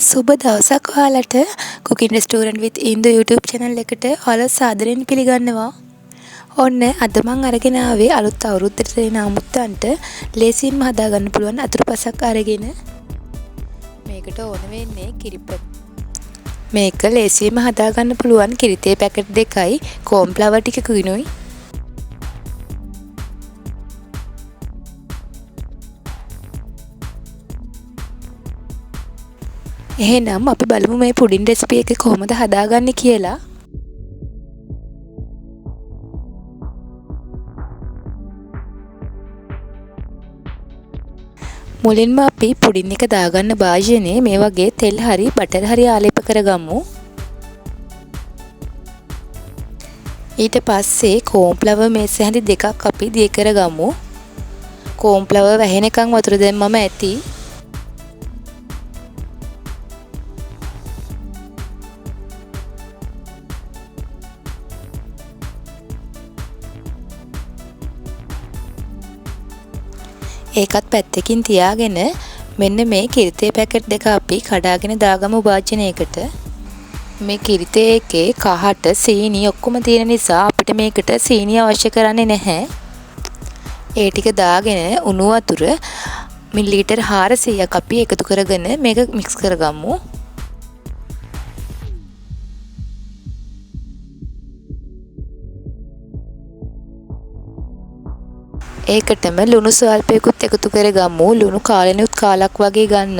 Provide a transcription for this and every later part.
සුබ දවසක් ඔයාලට cooking restaurant with Indo YouTube channel එකට ඔයාලා සාදරයෙන් පිළිගන්නවා. ඔන්න අද මම අරගෙන ආවේ අලුත් අවුරුද්දට දෙන අමුත්තන්ට ලේසියෙන්ම හදාගන්න පුළුවන් අතුරුපසක් අරගෙන. මේකට ඕන වෙන්නේ මේක ලේසියෙන්ම හදාගන්න පුළුවන් කිරිතේ පැකට් දෙකයි කෝන්ෆ්ලවර් ටිකකුයි. එහෙනම් අපි බලමු මේ පුඩින් රෙසිපි එක කොහොමද හදාගන්නේ කියලා. මුලින්ම අපි පුඩින් එක දාගන්න භාජනයේ මේ වගේ තෙල් හරි බටර් හරි ආලේප කරගමු. ඊට පස්සේ කෝන්ෆ්ලවර් මේස හැඳි දෙකක් අපි දිය කරගමු. කෝන්ෆ්ලවර් වැහෙනකන් වතුර දැම්මම ඇති. ඒකත් පැත්තකින් තියාගෙන මෙන්න මේ කිරිතේ පැකට් දෙක අපි කඩාගෙන දාගමු වාචනයකට. මේ කිරිතේ එකේ කහට සීනි ඔක්කොම තියෙන නිසා අපිට මේකට සීනි අවශ්‍ය කරන්නේ නැහැ. ඒ ටික දාගෙන උණු වතුර මිලිලීටර් 400ක් අපි එකතු කරගෙන මේක මික්ස් කරගමු. ඒකටම ලුණු ස්වල්පයකුත් එකතු කරගමු. ලුණු කාලෙනුත් කාලක් වගේ ගන්න.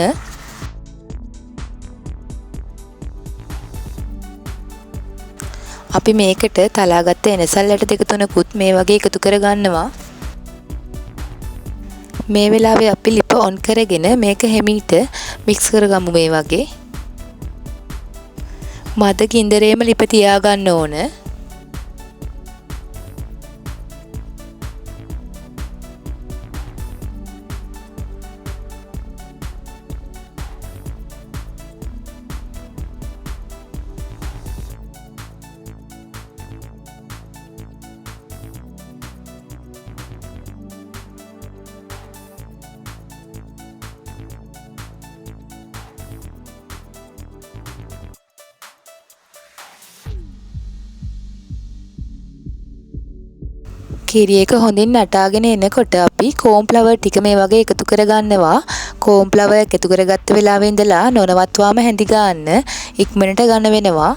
අපි මේකට තලාගත්ත එනසල් ඇට දෙක තුනකුත් මේ වගේ එකතු කරගන්නවා. මේ වෙලාවේ අපි ලිප ඔන් කරගෙන මේක හැමීට මික්ස් කරගමු මේ වගේ. මද ගින්දරේම ලිප තියාගන්න ඕන. කිරි එක හොඳින් නටාගෙන එනකොට අපි කෝන්ෆ්ලවර් ටික මේ වගේ එකතු කරගන්නවා. කෝන්ෆ්ලවර් එකතු කරගත්ත වෙලාවේ ඉඳලා නොනවත්වාම හැඳි ගන්න ඉක්මනට ගන්න වෙනවා.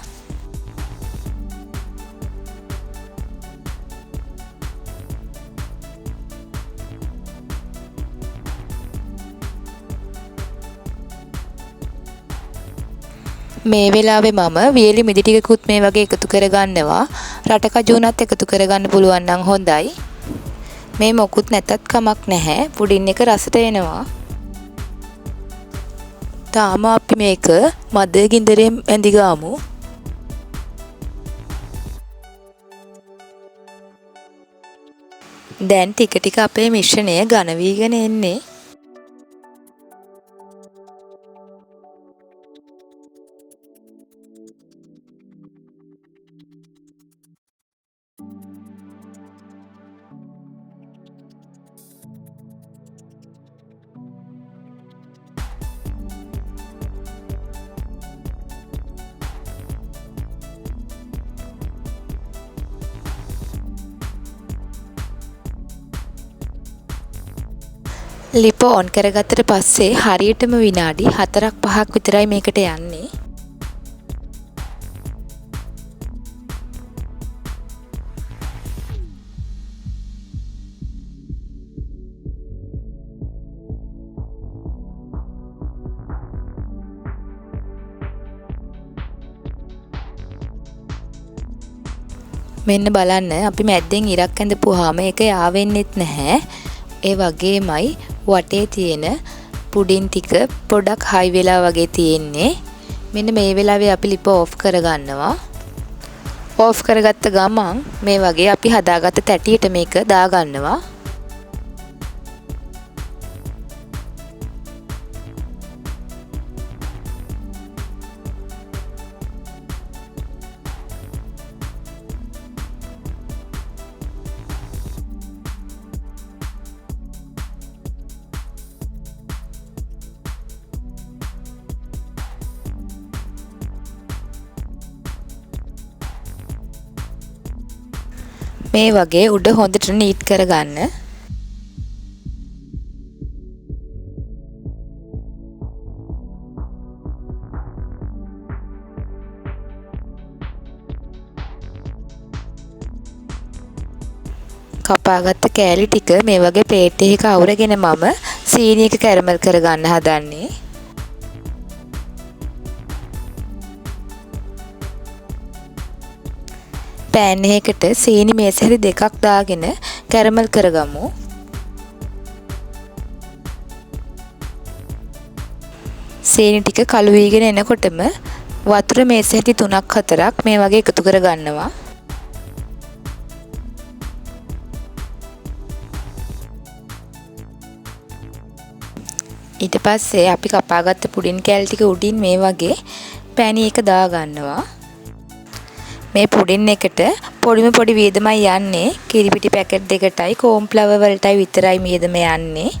මේ වෙලාවේ මම වියලි මිදි ටිකකුත් මේ වගේ එකතු කරගන්නවා. රට කජුනත් එකතු කරගන්න පුළුවන් නම් හොඳයි. මේ මොකුත් නැතත් කමක් නැහැ. පුඩින් එක රසට එනවා. තාම අපි මේක මද ගින්දරෙන් ඇඳි ගාමු. දැන් ටික ටික අපේ මිශ්‍රණය ඝන වීගෙන එන්නේ. ලිප ඔන් කරගත්තට පස්සේ හරියටම විනාඩි 4-5ක් විතරයි මේකට යන්නේ. මෙන්න බලන්න අපි මැද්දෙන් ඉරක් ඇඳපුවාම ඒක යාවෙන්නෙත් නැහැ. ඒ වගේමයි වටේ තියෙන පුඩින් ටික පොඩක් හයි වෙලා වගේ තියෙන්නේ. මෙන්න මේ වෙලාවේ අපි ලිප ඕෆ් කරගන්නවා. ඕෆ් කරගත්ත ගමන් මේ වගේ අපි හදාගත්ත තැටියට මේක දාගන්නවා. මේ වගේ උඩ හොඳට නීට් කරගන්න. කපාගත්ත කෑලි ටික මේ වගේ ප්ලේට් එකක අවුරගෙන මම සීනි එක කැරමල් කරගන්න හදන්නේ. පෑන් එකකට සීනි මේසෙහි දෙකක් දාගෙන කැරමල් කරගමු. සීනි ටික කළු වීගෙන එනකොටම වතුර මේසෙහි 3-4ක් මේ වගේ එකතු කරගන්නවා. ඊට පස්සේ අපි කපාගත්ත පුඩින් කෑලි ටික උඩින් මේ වගේ පැණි එක දා ගන්නවා. මේ පුඩින් එකට පොඩිම පොඩි වියදමයි යන්නේ. කිරිපිටි පැකට් දෙකටයි කෝන්ෆ්ලවර් වලටයි විතරයි වියදම යන්නේ.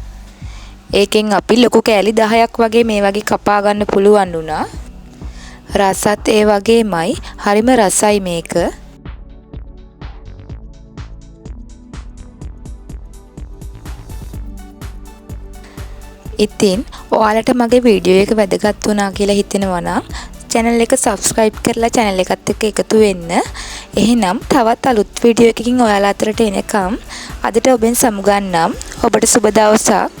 ඒකෙන් අපි ලොකු කෑලි 10ක් වගේ මේ වගේ කපා ගන්න පුළුවන් වුණා. රසත් ඒ වගේමයි. හරිම රසයි මේක. ඉතින් ඔයාලට මගේ වීඩියෝ එක වැදගත් වුණා කියලා හිතෙනවා නම් channel එක subscribe කරලා channel එකත් එක්ක එකතු වෙන්න. එහෙනම් තවත් අලුත් වීඩියෝ එකකින් ඔයාලා අතරට එනකම් අදට ඔබෙන් සමුගන්නම්. ඔබට සුබ දවසක්.